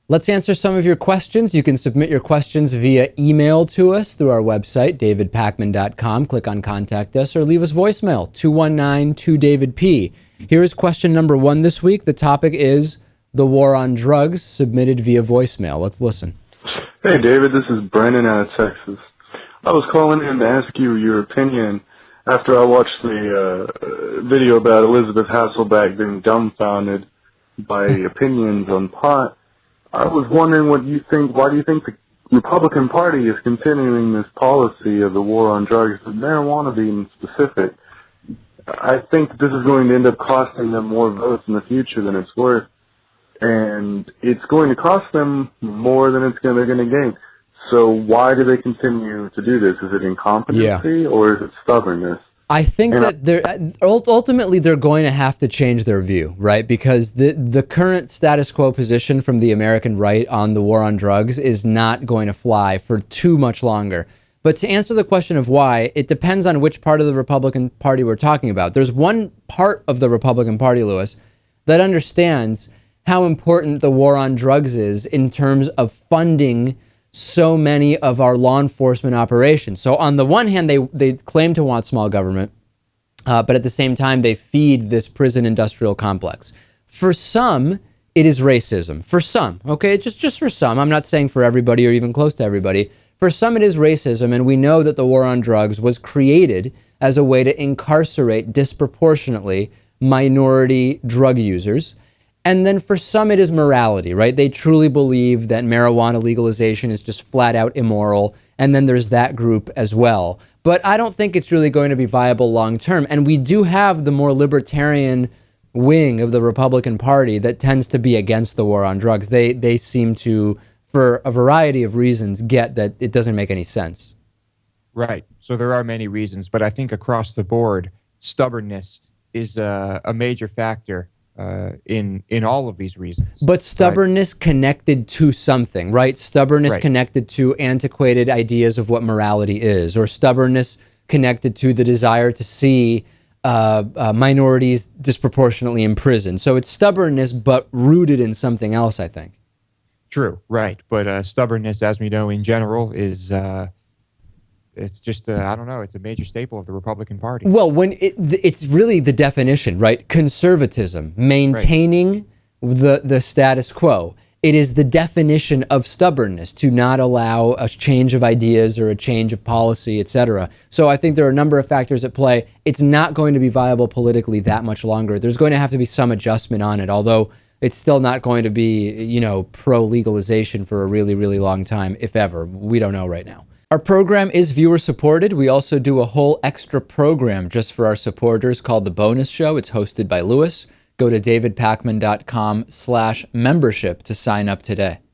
Let's answer some of your questions. You can submit your questions via email to us through our website, davidpakman.com. Click on Contact Us or leave us voicemail, 219-2DAVID-P. Here is question number 1 this week. The topic is the war on drugs, submitted via voicemail. Let's listen. Hey, David, this is Brandon out of Texas. I was calling in to ask you your opinion after I watched the video about Elizabeth Hasselbeck being dumbfounded by opinions on pot. I was wondering what you think. Why do you think the Republican Party is continuing this policy of the war on drugs, with marijuana being specific? I think this is going to end up costing them more votes in the future than it's worth, and it's going to cost them more than they're going to gain. So why do they continue to do this? Is it incompetency or is it stubbornness? I think that ultimately they're going to have to change their view, right? Because the current status quo position from the American right on the war on drugs is not going to fly for too much longer. But to answer the question of why, it depends on which part of the Republican Party we're talking about. There's one part of the Republican Party, Lewis, that understands how important the war on drugs is in terms of funding so many of our law enforcement operations. So on the one hand, they claim to want small government, but at the same time, they feed this prison industrial complex. For some, it is racism. For some, okay, just for some. I'm not saying for everybody or even close to everybody. For some, it is racism, and we know that the war on drugs was created as a way to incarcerate disproportionately minority drug users. And then for some, it is morality, right? They truly believe that marijuana legalization is just flat out immoral. And then there's that group as well. But I don't think it's really going to be viable long term. And we do have the more libertarian wing of the Republican Party that tends to be against the war on drugs. They seem to, for a variety of reasons, get that it doesn't make any sense. Right. So there are many reasons, but I think across the board, stubbornness is a major factor in all of these reasons. But stubbornness connected to something, right? Stubbornness connected to antiquated ideas of what morality is, or stubbornness connected to the desire to see minorities disproportionately imprisoned. So it's stubbornness, but rooted in something else, I think. True, right. But stubbornness, as we know in general, is it's just, I don't know, it's a major staple of the Republican Party. Well, when it's really the definition, right? Conservatism, maintaining the status quo. It is the definition of stubbornness, to not allow a change of ideas or a change of policy, etc. So I think there are a number of factors at play. It's not going to be viable politically that much longer. There's going to have to be some adjustment on it, although it's still not going to be, pro-legalization for a really, really long time, if ever. We don't know right now. Our program is viewer supported. We also do a whole extra program just for our supporters called The Bonus Show. It's hosted by Lewis. Go to davidpakman.com/membership to sign up today.